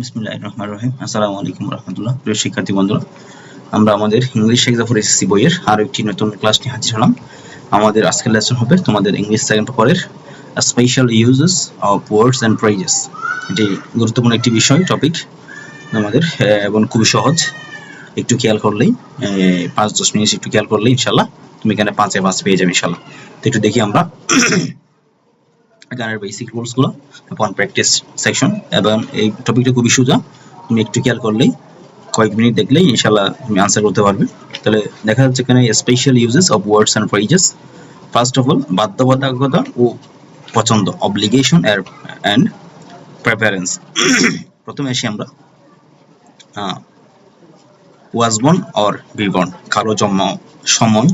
বিসমিল্লাহির রহমানির রহিম। আসসালামু আলাইকুম ওয়া রাহমাতুল্লাহ। প্রিয় শিক্ষার্থী বন্ধুরা, আমরা আমাদের ইংলিশ এক্সাম ফর এসএসসি বইয়ের আরো একটি নতুন ক্লাস নিয়ে হাজির হলাম। আমাদের আজকের লেসন হবে তোমাদের ইংলিশ সেকেন্ড পেপারের special uses of words and phrases. এটি গুরুত্বপূর্ণ একটি বিষয় টপিক আমাদের, এবং খুবই সহজ। একটু খেয়াল করলেই 5-10 মিনিট একটু খেয়াল করলেই ইনশাআল্লাহ তুমি এখানে 5-এ 5 পেয়ে যাবে ইনশাআল্লাহ। তো একটু দেখি আমরা এখানের বেসিক রুলস গুলো upon প্র্যাকটিস সেকশন, এবং এই টপিকটা খুবই সোজা। তুমি একটু খেয়াল করলেই কয়েক মিনিট দেখলেই ইনশাআল্লাহ তুমি আনসার করতে পারবে। তাহলে দেখা যাচ্ছে এখানে special uses of words and phrases. First of all, বাধ্যবাধকতা ও পছন্দ, অব্লিগেশন এন্ড প্রেফারেন্স। প্রথমে আসি আমরা was born or be born, কারো জন্ম সময়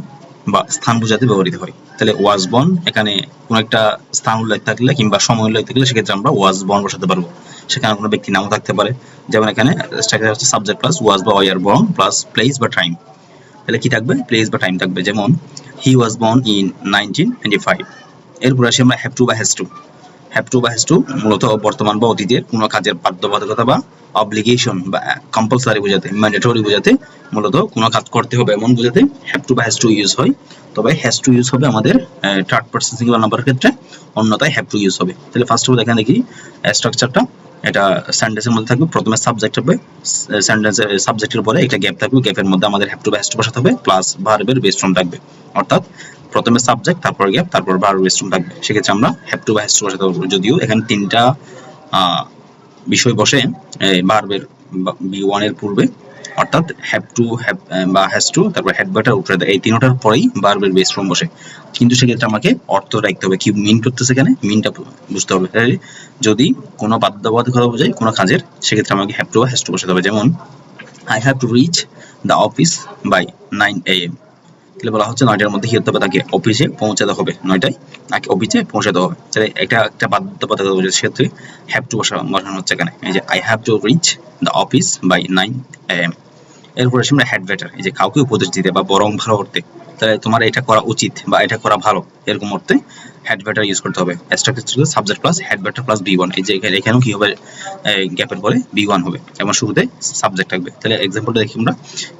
বা স্থান বোঝাতে ব্যবহৃত হয়। তাহলে ওয়াজ বর্ন, এখানে কোন একটা স্থান উল্লেখ থাকলে কিংবা সময় উল্লেখ থাকলে সেক্ষেত্রে আমরা ওয়াজ বর্ন বসাতে পারবো। সেখানে কোনো ব্যক্তির নামও থাকতে পারে, যেমন এখানে স্ট্রাকচার হচ্ছে সাবজেক্ট প্লাস ওয়াজ বা ওয়ার বর্ন প্লাস প্লেস বা টাইম। তাহলে কি থাকবে? প্লেস বা টাইম থাকবে। যেমন হি ওয়াজ বর্ন ইন 1925। এরপর আসি আমরা হ্যাভ টু বা হ্যাজ টু। হ্যাভ টু বা হ্যাজ টু মূলত বর্তমান বা অতীতের কোনো কাজের বাধ্যবাধকতা বা অব্লিগেশন বা কম্পালসারি বোঝাতে, ম্যান্ডেটরি বোঝাতে, মূলত কোনো কাজ করতে হবে এমন বোঝাতে হ্যাভ টু বা হ্যাজ টু ইউজ হয়। তবে হ্যাজ টু ইউজ হবে আমাদের থার্ড পারসন সিঙ্গুলার নাম্বারের ক্ষেত্রে, অন্যথায় হ্যাভ টু ইউজ হবে। তাহলে ফার্স্ট অফ অল এখানে দেখি স্ট্রাকচারটা। এটা সেন্টেন্সের মধ্যে থাকবে, প্রথমে সাবজেক্ট হবে, সেন্টেন্সের সাবজেক্টের পরে একটা গ্যাপ থাকবে, গ্যাপের মধ্যে আমাদের হ্যাভ টু বা হ্যাজ টু বসাতে হবে, প্লাস ভার্বের বেস ফর্ম থাকবে। অর্থাৎ প্রথমে সাবজেক্ট, তারপর গ্যাপ, তারপর ভার্ব বেস ফর্ম থাকবে। সেক্ষেত্রে আমরা হ্যাভ টু বা হ্যাজ টু বসাতে পারবো। যদিও এখানে তিনটা বিষয় বসে ভার্বের বি1 এর পূর্বে, অর্থাৎ হ্যাভ টু, হ্যাভ বা হ্যাজ টু, তারপর হ্যাড বাটার উঠে দেয়, এই তিনটার পরেই ভার্বের বেস ফর্ম বসে। কিন্তু সেক্ষেত্রে আমাকে অর্থ রাখতে হবে, কি মিন করতেছে এখানে, মিনটা বুঝতে হবে। যদি কোনো বাধ্যবাধকতা বোঝায় কোনো কাজের, সেক্ষেত্রে আমাকে হ্যাভ টু বা হ্যাজ টু বসাতে হবে। যেমন I have to reach the office by 9 AM। তাহলে বলা হচ্ছে 9টার মধ্যে কি হতে হবে, তাকে অফিসে পৌঁছাতে হবে, 9টায় তাকে অফিসে পৌঁছাতে হবে। তাহলে এটা একটা বাধ্যবাধকতা বোঝায়, সেক্ষেত্রে হ্যাভ টু বসানো হচ্ছে এখানে। এই যে I have to reach the office by 9 AM। এরপরে আমরা হ্যাড বেটার, এই যে কাউকে উপদেশ দিতে বা বরং ভালো করতে, তাহলে তোমার এটা করা উচিত বা এটা করা ভালো, এরকম অর্থে হ্যাড বেটার ইউজ করতে হবে। Structure subject plus had better plus B one. এই যে এখানেও কি হবে, গ্যাপের পরে বি1 হবে এবং শুরুতে সাবজেক্ট থাকবে। তাহলে এক্সাম্পলটা দেখি আমরা,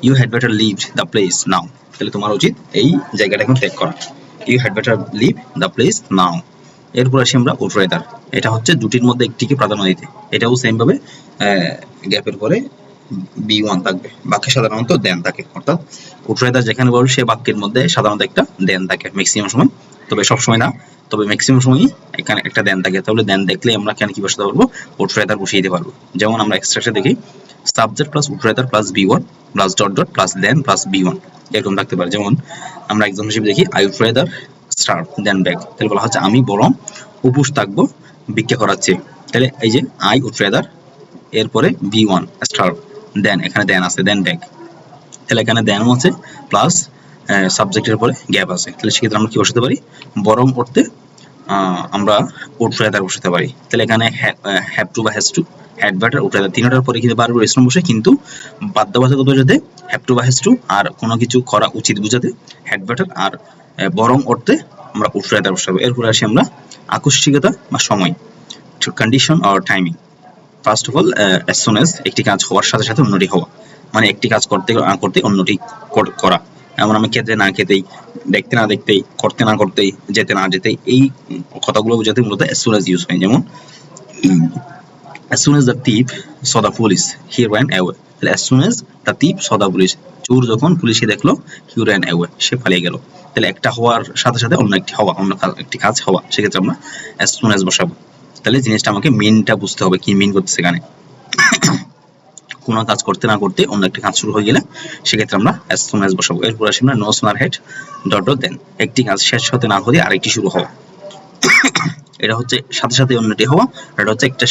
you had better leave the place now. তাহলে তোমার উচিত এই জায়গাটা এখন ত্যাগ করা, you had better leave the place now. এরপর আসি আমরা উড রেদার। এটা হচ্ছে দুটির মধ্যে একটিকে প্রাধান্য দিতে। এটাও সেম ভাবে গ্যাপের পরে বি1 থাকবে, বাক্যে সাধারণত দেন থাকে। অর্থাৎ উড রেদার যেখানে বলবে সে বাক্যের মধ্যে সাধারণত একটা দেন থাকে ম্যাক্সিমাম সময়, তবে সব সময় না, তবে ম্যাক্সিমাম সময়ই এখানে একটা দেন থাকে। তাহলে দেন দেখলে আমরা এখানে কি বসাতে পারবো, উড রেদার বসিয়ে দিতে পারবো। যেমন আমরা এক্সট্রাকচার দেখি, subject plus would rather plus বি1 plus dot dot plus than plus বি1, এরকম থাকতে পারে। যেমন আমরা এক্সাম্পল হিসেবে দেখি, I would rather starve than beg. তাহলে বলা হচ্ছে আমি বরং উপোস থাকবো ভিক্ষা করাচ্ছে। তাহলে এই যে আই উড রেদার, এরপরে বি1 স্টার্ভ, দেন এখানে দেন আছে, দেন ব্যাক। তাহলে এখানে দেন আছে প্লাস সাবজেক্টের পরে গ্যাপ আছে। তাহলে সেক্ষেত্রে আমরা কি বসাতে পারি, বরং অর্থে আমরা উড রেদার বসাতে পারি। তাহলে এখানে হ্যাভ টু বা has to, had better, would rather, তিনটার পরে কিন্তু ভার্ব বেস ফর্ম বসে, কিন্তু বাধ্যবাধকতা বোঝাতে হ্যাভ টু বা হ্যাজ টু, আর কোনো কিছু করা উচিত বোঝাতে হ্যাড বাটার, আর বরং অর্থে আমরা উড রেদার বসাবো। এরপরে আসি আমরা আকস্মিকতা বা সময়, condition or timing. First of all, as soon as, একটি কাজ হওয়ার সাথে সাথে অন্যটি হওয়া, মানে একটি কাজ করতে না করতে অন্যটি করা। এমন আমি খেতে না খেতেই, দেখতে না দেখতেই, করতে না করতেই, যেতে না যেতেই, এই কথাগুলো বোঝাতে মূলত অ্যাজ সুন অ্যাজ ইউজ হয়। যেমন as soon as the thief saw the police he ran away। তাহলে as soon as the thief saw the police, চোর যখন পুলিশকে দেখলো, he ran away, সে পালিয়ে গেল। তাহলে একটা হওয়ার সাথে সাথে অন্য একটি হওয়া, অন্য একটি কাজ হওয়া, সেক্ষেত্রে আমরা as soon as বসাবো। তাহলে জিনিসটা আমাকে মিনটা বুঝতে হবে, কি মিন করতেছে এখানে। কোনো কাজ করতে না করতে অন্য একটি কাজ শুরু হয়ে গেলে সেক্ষেত্রে আমরা as soon as বসাবো। এরপর আসি আমরা no sooner had dot dot then, একটি কাজ শেষ হতে না হতে আরেকটি শুরু হওয়া। এটা হচ্ছে সাথে সাথে অন্যটি হওয়া, আর এটা হচ্ছে একটা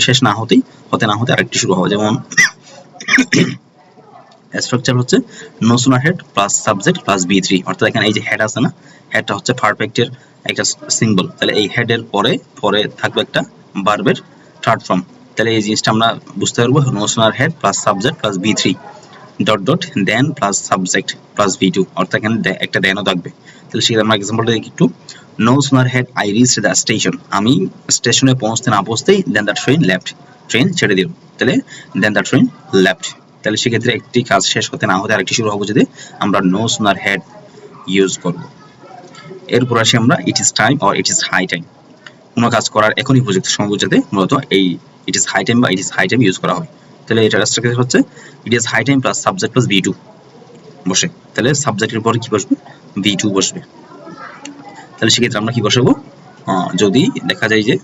শেষ না হতেই, হতে না হতে আরেকটি শুরু হওয়া। যেমন স্ট্রাকচার হচ্ছে no sooner had plus subject plus বি3। অর্থাৎ এখানে এই যে হেড আছে না, হেডটা হচ্ছে পারফেক্টের একটা সিম্বল। তাহলে এই হেডের পরে থাকবে একটা ভার্বের থার্ড ফর্ম। তাহলে এই জিনিসটা আমরা বুঝতে পারবো, no sooner had plus subject plus বি3 dot dot then plus subject plus বি2, অর্থাৎ এখানে একটা দেনও থাকবে। তাহলে সেটা আমরা এক্সাম্পলটা দেখি একটু। No sooner had I reached the station, আমি স্টেশনে পৌঁছতে না পৌঁছতেই then that train left, train ছেড়ে দিল, তাহলে দেন দ্য ট্রেন লেফট। তাহলে সেক্ষেত্রে একটি কাজ শেষ হতে না হতে আরেকটি শুরু হবে যদি আমরা নো সুনার হ্যাড ইউজ করব। এরপর আসি আমরা it is time or it is high time. কোনো কাজ করার এখনই উপযুক্ত সময় বোঝাতে মূলত এই ইট ইজ হাই টাইম বা it is high time use করা হয়। তাহলে এটার স্ট্রাকচার হচ্ছে it is high time plus subject plus V2 বসে, তাহলে সাবজেক্টের পরে কি বসবে V2 বসবে। তাহলে সেক্ষেত্রে আমরা কি বসাবো, যদি দেখা যায় যে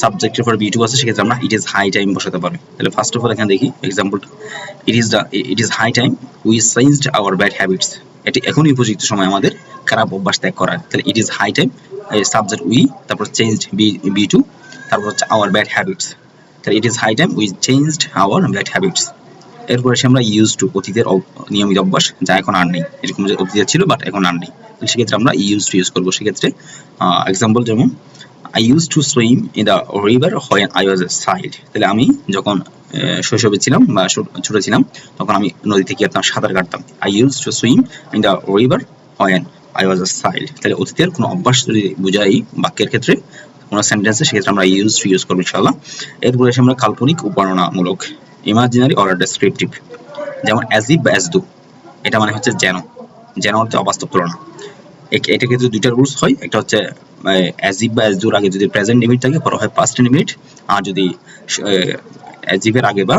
সাবজেক্টের পরে V2 আছে সেক্ষেত্রে আমরা ইট ইজ হাই টাইম বসাতে পারবো। তাহলে ফার্স্ট অফ অল এখানে দেখি example, it is high time we changed our bad habits. এটি এখনই উপযুক্ত সময় আমাদের খারাপ অভ্যাস ত্যাগ করার। তাহলে it is high time subject we, তারপর চেঞ্জড V2, তারপর হচ্ছে আওয়ার ব্যাড হ্যাবিটস। তাহলে it is high time we changed our bad habits. এরপর এসে আমরা ইউজ টু, অতীতের নিয়মিত অভ্যাস যা এখন আর নেই, এরকম যে অতীতে ছিল বাট এখন আর নেই, সেক্ষেত্রে আমরা ইউজ টু ইউজ করবো। সেক্ষেত্রে এক্সাম্পল যেমন I used to swim in the river when I was a child. তাহলে আমি যখন শৈশবে ছিলাম বা ছোট ছিলাম তখন আমি নদী থেকে সাঁতার কাটতাম। I used to swim in the river when I was a child. তাহলে অতীতের কোনো অভ্যাস যদি বুঝাই বাক্যের ক্ষেত্রে কোনো সেন্টেন্সে সেক্ষেত্রে আমরা ইউজ টু ইউজ করবো ইনশাআল্লাহ। এরপরে এসে আমরা কাল্পনিক ও বর্ণনামূলক, ইমাজিনারি অর ডেসক্রিপটিভ, যেমন অ্যাজ ইফ বা অ্যাজ ডু, এটা মানে হচ্ছে যেন, যেন অর্থে অবাস্তব তুলনা। এটা ক্ষেত্রে দুইটা রুলস হয়, একটা হচ্ছে অ্যাজ ইফ বা অ্যাজ ডুর আগে যদি প্রেজেন্ট ইনডিফিনিট থাকে পরে হয় পাস্ট ইনডিফিনিট, আর যদি অ্যাজ ইফের আগে বা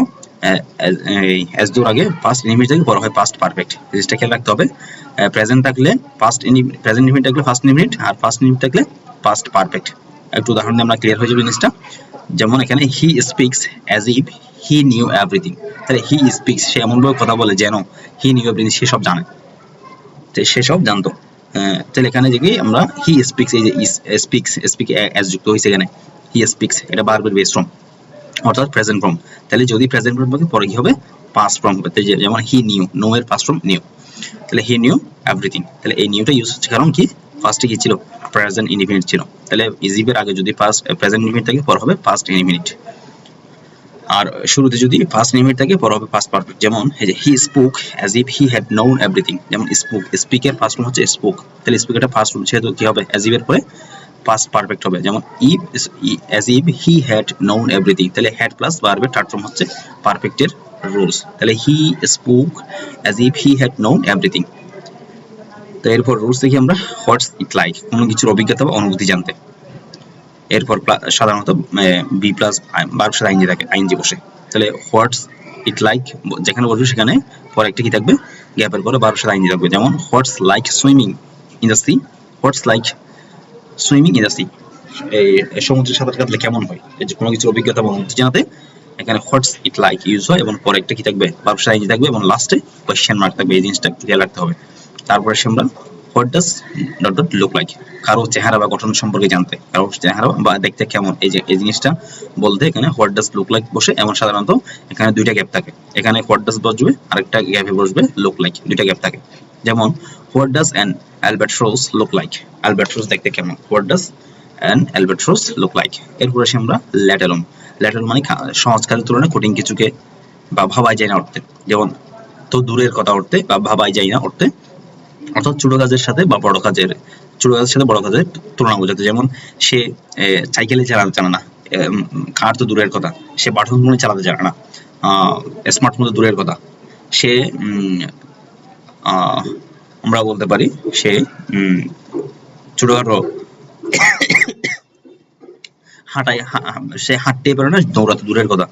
অ্যাজ ডুর আগে পাস্ট ইনডিফিনিট থাকে পরে হয় পাস্ট পারফেক্ট। জিনিসটা খেয়াল রাখতে হবে, প্রেজেন্ট থাকলে প্রেজেন্ট ইনডিফিনিট থাকলে ফার্স্ট ইনডিফিনিট, আর ফার্স্ট ইনডিফিনিট থাকলে পাস্ট পারফেক্ট। একটু উদাহরণ দিয়ে আমরা ক্লিয়ার হয়ে যাবে জিনিসটা। যেমন এখানে he speaks as if he knew everything. তাহলে হি স্পিক্স, সে এমনভাবে কথা বলে যেন হি নিউ এভরিথিং, সে সব জানে, সে সব জানতো। তাহলে এখানে যে কি আমরা হি স্পিক্স, এই যে স্পিক অ্যাজ যুক্ত হয়েছে এখানে, হি স্পিক্স এটা বারবার বেস ফর্ম অর্থাৎ প্রেজেন্ট ফর্ম। তাহলে যদি প্রেজেন্ট ফর্ম থাকে পরে কি হবে পাস্ট ফর্ম হবে। যেমন হি নিউ, নো এর পাস্ট ফর্ম নিউ, তাহলে হি নিউ এভরিথিং। তাহলে এই নিউটা ইউজ হচ্ছে কারণ কি ফার্স্টে কি ছিল প্রেজেন্ট ইনডিফিনিট ছিল। তাহলে ইজিবের আগে যদি পাস্ট প্রেজেন্ট ইনডিফিনিট থাকে পরে হবে পাস্ট ইনডিফিনিট, আর শুরুতে যদি ফার্স্ট ইনডিফিনিট থাকে পরে হবে পাস্ট পারফেক্ট। যেমন এই যে he spoke as if he had known everything, যেমন স্পোক, স্পিকের ফার্স্ট ফর্ম হচ্ছে স্পোক, তাহলে স্পিক এটা ফার্স্ট ফর্ম, সেহেতু কি হবে অ্যাজ ইফের পরে পাস্ট পারফেক্ট হবে। যেমন if as if he had known everything, তাহলে হ্যাড প্লাস ভার্বের থার্ড ফর্ম হচ্ছে পারফেক্টের রুলস। তাহলে he spoke as if he had known everything. তো এরপর রুলস দেখি আমরা, হোয়াটস ইট লাইক, কোনো কিছুর অভিজ্ঞতা বা অনুভূতি জানতে। এরপর সাধারণত বি প্লাস ভার্ব সাথে আইএনজি থাকে, আইএনজি বসে। তাহলে হোয়াটস ইট লাইক যেখানে বসবে সেখানে পরে একটা কি থাকবে গ্যাপের পরে ভার্ব সাথে আইএনজি থাকবে। যেমন what's like swimming in the sea, what's like swimming in the sea, এই সমুদ্রে সাঁতার কাটলে কেমন হয়, এই যে কোনো কিছুর অভিজ্ঞতা বা অনুভূতি জানাতে এখানে হোয়াটস ইট লাইক ইউজ হয়, এবং পরে একটা কি থাকবে ভার্ব সাথে আইএনজি থাকবে এবং লাস্টে কোয়েশ্চেন মার্ক থাকবে। এই জিনিসটা খেয়াল রাখতে হবে। তারপরে আমরা what does dot dot look like, কারো চেহারা বা গঠন সম্পর্কে জানতে, কারো চেহারা বা দেখতে কেমন, এই যে এই জিনিসটা বলতে এখানে হোয়াট ডাজ লুক লাইক বসে। এবং সাধারণত এখানে দুইটা গ্যাপ থাকে, এখানে হোয়াট ডাজ বসবে আরেকটা গ্যাপে বসবে লুক লাইক, দুইটা গ্যাপ থাকে। যেমন what does an albatross look like, albatross দেখতে কেমন, what does an albatross look like. এরপর আসি আমরা লেট অ্যালোন, লেট অ্যালোন মানে সহজ কাজের তুলনায় কঠিন কিছুকে বা ভাবাই যায় না অর্থে, যেমন তো দূরের কথা অর্থে বা ভাবাই যায় না অর্থে, অর্থাৎ ছোট কাজের সাথে বা বড় কাজের, ছোট কাজের সাথে বড় কাজের তুলনা বোঝাতে। যেমন সে সাইকেলে চালাতে জানে না, কার তো দূরের কথা, সে বাটন ফোনে চালাতে জানে না, স্মার্টফোন তো দূরের কথা, সে আমরা বলতে পারি সে ছোটখাটো সে হাঁটতে পারে না, দৌড়াতে দূরের কথা।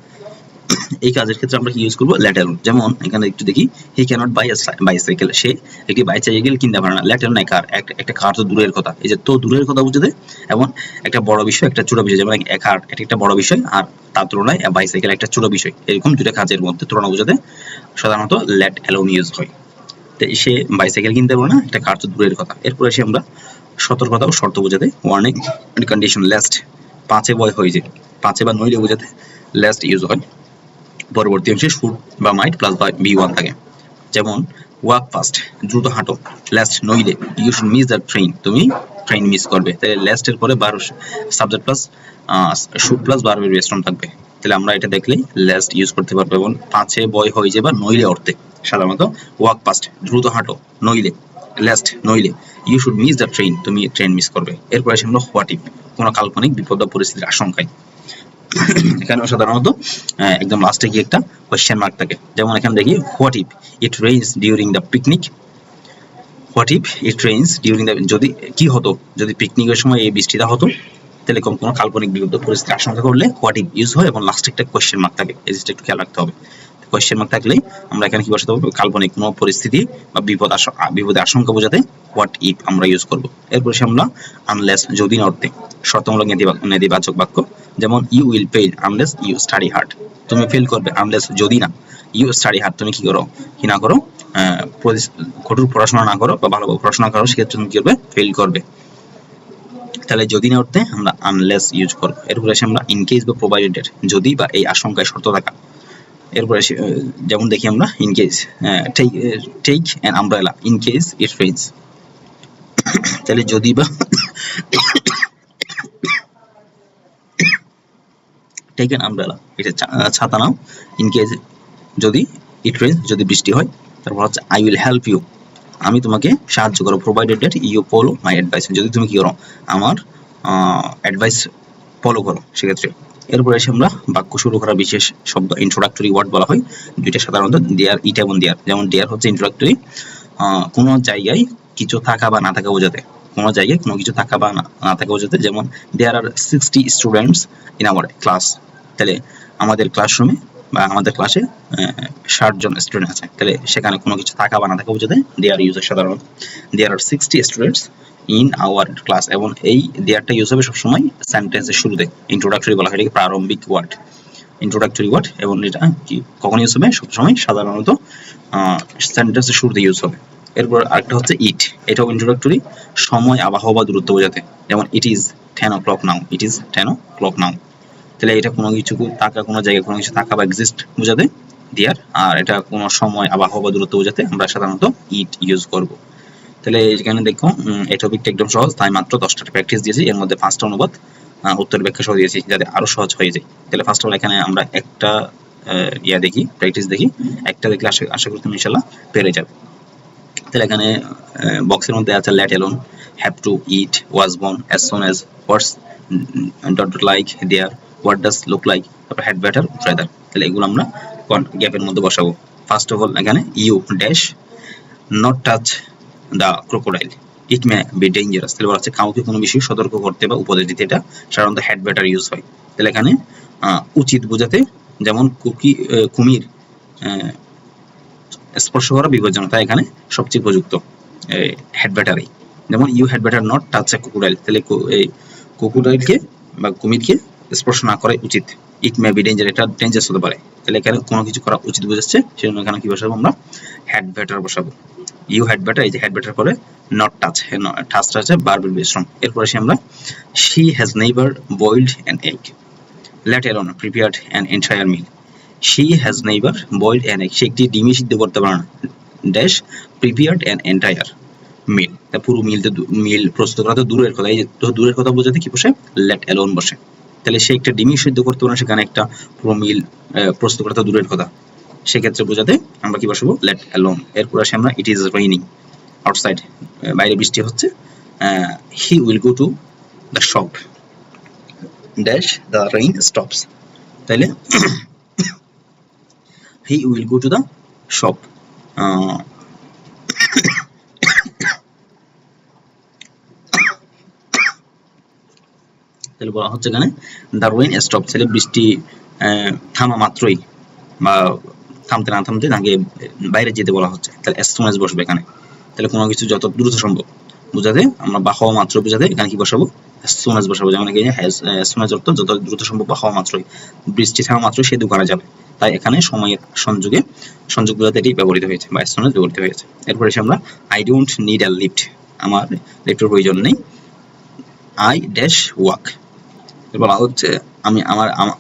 এই কাজের ক্ষেত্রে আমরা কি ইউজ করবো লেট অ্যালোন। যেমন এখানে একটু দেখি, হি ক্যানট বাই আ বাইসাইকেল, সে একটি বাইসাইকেল কিনতে পারে না। লেট অ্যালোন নাই কার, একটা কার তো দূরের কথা, এই যে তো দূরের কথা বুঝতে, এবং একটা বড় বিষয় একটা ছোট বিষয়, যেমন এক কার এটা একটা বড় বিষয় আর তার তুলনায় বাইসাইকেল একটা ছোট বিষয়, এরকম দুটো কাজের মধ্যে তুলনা বোঝাতে সাধারণত লেট অ্যালোন ইউজ হয়। তো সে বাইসাইকেল কিনতে পারে না, একটা কার তো দূরের কথা। এরপর এসে আমরা সতর্কতা ও শর্ত বোঝাতে ওয়ার্নিং এন্ড কন্ডিশন, লেস্ট পাঁচে বয় হয়ে যায়, পাঁচে বা নইলে বোঝাতে লেস্ট ইউজ হয়। পরবর্তী অংশে শুড বা মাইট প্লাস বা বি1 থাকে। যেমন ওয়াক ফাস্ট দ্রুত হাঁটো, লেস্ট নইলে you should miss the train, তুমি ট্রেন মিস করবে। তাহলে লেস্ট এর পরে সাবজেক্ট প্লাস শুড প্লাস ভার্বের বেস ফর্ম থাকবে। তাহলে আমরা এটা দেখলেই লেস্ট ইউজ করতে পারবো। এবং পাঁচে বয় হয়ে যায় বা নইলে অর্থে সাধারণত ওয়াক ফাস্ট দ্রুত হাঁটো, নইলে লেস্ট নইলে you should miss the train, তুমি ট্রেন মিস করবে। এরপরে আসে আমরা হোয়াট ইফ, কোনো কাল্পনিক বিপদ বা পরিস্থিতির আশঙ্কায়। এখানে সাধারণত একদম লাস্টে গিয়ে একটা কোয়েশ্চেন মার্ক থাকে। যেমন এখানে দেখি what if it rains during the picnic, what if it rains during the, যদি কি হতো যদি পিকনিকের সময় এই বৃষ্টিটা হতো, তাহলে কোনো কাল্পনিক বিপদ পরিস্থিতি আশঙ্কা করলে হোয়াট ইফ ইউজ হয় এবং লাস্টে একটা কোয়েশ্চেন মার্ক থাকে। এই জিনিসটা একটু খেয়াল রাখতে হবে। কোয়েশ্চেন মার্ক থাকলেই আমরা এখানে কি বসাতে হবে, কাল্পনিক কোনো পরিস্থিতি বা বিপদের আশঙ্কা বোঝাতে হোয়াট ইফ আমরা ইউজ করব। এরপর আমরা আনলেস, যদি না অর্থে শর্তমূলক নেতিবাচক বাক্য, যেমন you will fail unless you study hard, তুমি ফেল করবে আনলেস, যদি না ইউ স্টাডি হার্ড, তুমি কি না করো, কঠোর পড়াশোনা না করো বা ভালোভাবে পড়াশোনা করো, সেক্ষেত্রে তুমি কি করবে, ফেল করবে। তাহলে যদি না অর্থে আমরা আনলেস ইউজ করব। এরপরে আমরা ইন কেস বা প্রোভাইডেড, যদি বা এই আশঙ্কায় শর্ত থাকা। এরপরে যেমন দেখি আমরা in case take an umbrella in case it rains, তাহলে যদি বা টেক অ্যান আমব্রেলা, এটা ছাতা নাও, ইন কেস যদি ইট রেইনস, যদি বৃষ্টি হয়। তারপর হচ্ছে আই উইল হেল্প ইউ, আমি তোমাকে সাহায্য করো, provided that you follow my advice, যদি তুমি কি করো, আমার অ্যাডভাইস ফলো করো সেক্ষেত্রে। এরপরে আমরা বাক্য শুরু করা বিশেষ শব্দ ইন্ট্রোডাক্টরি ওয়ার্ড বলা হয়, দুইটা সাধারণত দেয়ার, ইট এবং দেয়ার। যেমন দেয়ার হচ্ছে ইন্ট্রোডাক্টরি, কোনো জায়গায় কিছু থাকা বা না থাকা বোঝাতে, কোনো জায়গায় কোনো কিছু থাকা বা না থাকা বোঝাতে। যেমন দেয়ার আর 60 স্টুডেন্টস ইন আওয়ার ক্লাস, তাহলে আমাদের ক্লাসরুমে বা আমাদের ক্লাসে 60 জন স্টুডেন্ট আছে, তাহলে সেখানে কোনো কিছু থাকা বা না থাকা বোঝাতে দেয়ার ইউজ হয় সাধারণত। দেয়ার আর 60 স্টুডেন্টস ইন আওয়ার ক্লাস, এবং এই দেয়ারটা ইউজ হবে সবসময় সেন্টেন্সের শুরুতে। ইন্ট্রোডাক্টরি বলা হয়, এটাকে প্রারম্ভিক ওয়ার্ড, ইন্ট্রোডাক্টরি ওয়ার্ড, এবং এটা কি কখন ইউজ হবে, সবসময় সাধারণত সেন্টেন্সের শুরুতে ইউজ হবে। এরপর আরেকটা হচ্ছে ইট, এটাও ইন্ট্রোডাক্টরি, সময়, আবহাওয়া বা দূরত্ব বোঝাতে। যেমন it is 10 o'clock now, it is 10 o'clock নাও, তাহলে এটা কোনো কিছু থাকা, কোনো জায়গায় কোনো কিছু থাকা বা এক্সিস্ট বোঝাতে দেয়ার, আর এটা কোনো সময়, আবহাওয়া বা দূরত্ব বোঝাতে আমরা সাধারণত ইট ইউজ করব। তাহলে এখানে দেখো এই টপিকটা একদম সহজ, তাই মাত্র 10টা প্র্যাকটিস দিয়েছি, এর মধ্যে 5টা অনুবাদ, উত্তর ব্যাখ্যা সহ দিয়েছি যাতে আরো সহজ হয়ে যায়। তাহলে ফার্স্ট অফ অল এখানে আমরা একটা দেখি, প্র্যাকটিস দেখি, একটা দেখলে আশা করি তুমি ইনশাআল্লাহ পেরে যাবে। তাহলে এখানে বক্সের মধ্যে আছে let alone, have to, it, was born, as soon as, what's dot like, there, what does look like, তারপর হ্যাড বেটার, রাদার। তাহলে এগুলো আমরা গ্যাপের মধ্যে বসাবো। ফার্স্ট অফ অল এখানে you dash not touch the crocodile, it may be dangerous, তাহলে বলা হচ্ছে কাউকে কোনো বিষয়ে সতর্ক করতে বা উপদেশ দিতে, এটা সাধারণত হ্যাড বেটার ইউজ হয়। তাহলে এখানে উচিত বোঝাতে, যেমন কুমির স্পর্শ করা বিপজ্জনক, তাই এখানে সবচেয়ে উপযুক্ত হ্যাড বেটারই। যেমন you had better not touch a crocodile, তাহলে এই ক্রোকোডাইলকে বা কুমিরকে স্পর্শ না করাই উচিত। ইট মে বি ডেঞ্জার, এটা ডেঞ্জারাস হতে পারে, তাহলে এখানে কোনো কিছু করা উচিত বোঝাচ্ছে, সেজন্য এখানে কি বসাবো আমরা, হ্যাড বেটার বসাবো। ইউ হ্যাড বেটার, এই যে হ্যাড বেটার করে নট টাচ, টাচটা হচ্ছে ভার্বের বিশ্রম। এরপর আসি আমরা she has never boiled an egg, let alone prepared an entire meal, she has never boiled an egg, সে একটি ডিমই সিদ্ধ করতে পারে না, dash prepared an entire meal, তা পুরো মিল প্রস্তুত করা তো দূরের কথা, এই যে দূরের কথা বোঝাতে কি বসে, লেট অ্যালোন বসে। তাহলে সে একটা ডিমই সিদ্ধ করতে পারে না, সেখানে একটা পুরো মিল প্রস্তুত করা তো দূরের কথা, সেক্ষেত্রে বোঝাতে আমরা কি বসাবো, লেট অ্যালোন। এরপর আসি আমরা ইট ইজ রেইনিং আউটসাইড, বাইরে বৃষ্টি হচ্ছে, he will go to the shop, dash the rain stops, তাইলে he will go to the shop, তাহলে বলা হচ্ছে এখানে দ্য রেইন স্টপস, তাহলে বৃষ্টি থামা মাত্রই বা থামতে না থামতে তাকে বাইরে যেতে বলা হচ্ছে, তাহলে as soon as বসবে এখানে। তাহলে কোনো কিছু যত দ্রুত সম্ভব বোঝাতে আমরা বা হওয়া মাত্র বোঝাতে এখানে কি বসাবো, as soon as বসাবো। যেমন এখানে as soon as অর্থ যত দ্রুত সম্ভব বা হওয়া মাত্রই, বৃষ্টি থামা মাত্রই সেতু করা যাবে, তাই এখানে সময়ের সংযোগ বোঝাতে এটি ব্যবহৃত হয়েছে বা as soon as ব্যবহৃত হয়েছে। এরপরে এসে আমরা I don't need a lift, আমার লিফটের প্রয়োজন নেই, আই ড্যাশ ওয়াক, বলা হচ্ছে আমি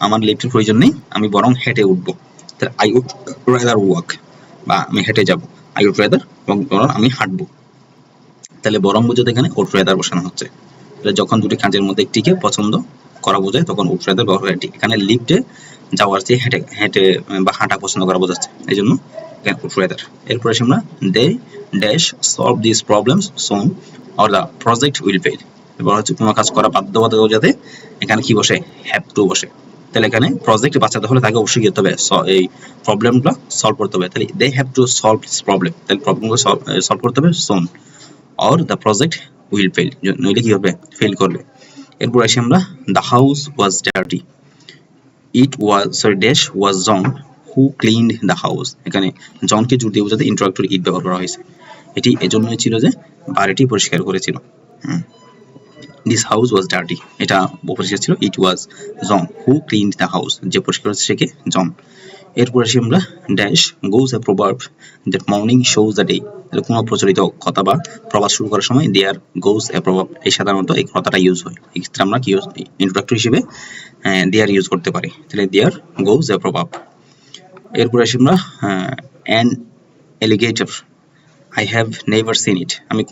আমার লিফটের প্রয়োজন নেই, আমি বরং হেঁটে উঠবো, তাহলে আই উড রাদার ওয়াক, বা আমি হেঁটে যাব, আই উড রাদার, এবং বরং আমি হাঁটবো, তাহলে বরং বোঝাতে এখানে উড রাদার বসানো হচ্ছে। তাহলে যখন দুটি কাজের মধ্যে একটিকে পছন্দ করা বোঝায় তখন উড রাদার ব্যবহার হয়। এখানে লিফটে যাওয়ার চেয়ে হেঁটে বা হাঁটা পছন্দ করা বোঝাচ্ছে, এই জন্য এখানে উড রাদার। এরপরে আমরা they dash solve this problems soon or the project will fail, বলা হচ্ছে কোনো কাজ করা বাধ্যবাধকতা বোঝাতে এখানে কি বসে, হ্যাভ টু বসে, তাহলে এখানে প্রজেক্ট বাঁচাতে হলে তাকে অবশ্যই যেতে হবে এই প্রবলেমগুলো সলভ করতে হবে। তাহলে they have to solve this problem, তাহলে প্রবলেমগুলো সলভ করতে হবে soon, or the project will fail, নইলে কি হবে, ফেল করবে। এরপর আসি আমরা the house was dirty, it was dash was John who cleaned the house, এখানে জনকে জোর দিয়ে বোঝাতে ইন্ট্রোডাক্টরি ইট ব্যবহার করা হয়েছে। এটি এজন্যই ছিল যে বাড়িটি পরিষ্কার করেছিল। দিস হাউস ওয়াজ ডার্টি, এটা পরিষ্কার ছিল। ইট ওয়াজ John who cleaned the house, যে পরিষ্কার করেছে সে কে, জন। এরপর আসি আমরা ড্যাশ গোজ এ প্রভাব that morning shows the day, তাহলে কোনো প্রচলিত কথা বা প্রবাদ শুরু করার সময় দেয়ার গোজ এ প্রভাব, এই সাধারণত এই কথাটা ইউজ হয়। এক্ষেত্রে আমরা কি ইন্ট্রোডাক্টরি হিসেবে দেয়ার ইউজ করতে পারি, তাহলে দেয়ার গোজ এ প্রভাব। এরপর আসি আমরা an alligator, I have never seen ইট, আমি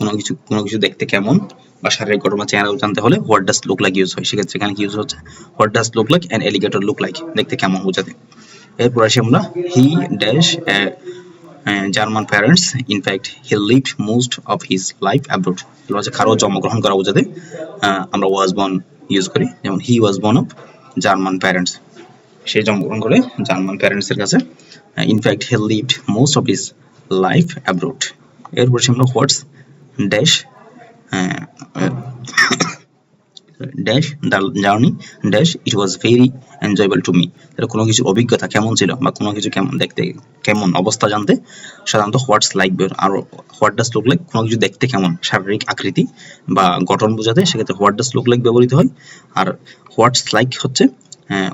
কোনো কিছু দেখতে কেমন বা শারীরিক গঠন চেহারা জানতে হলে what does look like use হয়, সেক্ষেত্রে এখানে কি ইউজ হচ্ছে, what does look like an alligator look like, দেখতে কেমন বোঝাতে। এরপর আসি আমরা he dash German parents, in fact he lived most of his life abroad, হচ্ছে কারো জন্মগ্রহণ করা বোঝাতে আমরা ওয়াজ বর্ন ইউজ করি। যেমন he was born of German parents, সে জন্মগ্রহণ করে জার্মান প্যারেন্টসের কাছে। In fact he lived most of his life abroad. এরপর আমরা what's dash dash the journey dash it was very enjoyable to me, তাহলে কোনো কিছুর অভিজ্ঞতা কেমন ছিল বা কোনো কিছু কেমন দেখতে কেমন অবস্থা জানতে সাধারণত হোয়াটস লাইক, আর হোয়াট ডাজ লুক লাইক কোনো কিছু দেখতে কেমন শারীরিক আকৃতি বা গঠন বোঝাতে, সেক্ষেত্রে হোয়াট ডাজ লুক লাইক ব্যবহৃত হয়। আর হোয়াটস লাইক হচ্ছে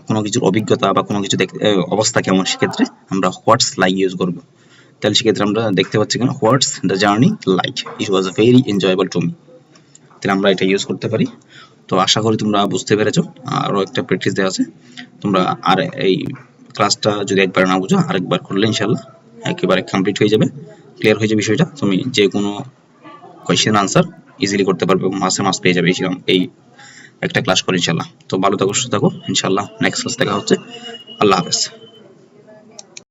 কোনো কিছুর অভিজ্ঞতা বা কোনো কিছু দেখতে অবস্থা কেমন, সেক্ষেত্রে আমরা হোয়াটস লাইক ইউজ করবো। তাহলে সেক্ষেত্রে আমরা দেখতে পাচ্ছি কেন what's the journey like, it was very enjoyable to me, তাহলে আমরা এটা ইউজ করতে পারি। তো আশা করি তোমরা বুঝতে পেরেছো। আরও একটা প্র্যাকটিস দেওয়া আছে, তোমরা আর এই ক্লাসটা যদি একবার না বুঝো আরেকবার করলে ইনশাল্লাহ একেবারে কমপ্লিট হয়ে যাবে, ক্লিয়ার হয়ে যাবে বিষয়টা। তুমি যে কোনো কোয়েশ্চেন আনসার ইজিলি করতে পারবে, মাসে মাস পেয়ে যাবে এই একটা ক্লাস করে ইনশাল্লাহ। তো ভালো থাকো, সুস্থ থাকো, ইনশাল্লাহ নেক্সট ক্লাস দেখা হচ্ছে। আল্লাহ হাফেজ।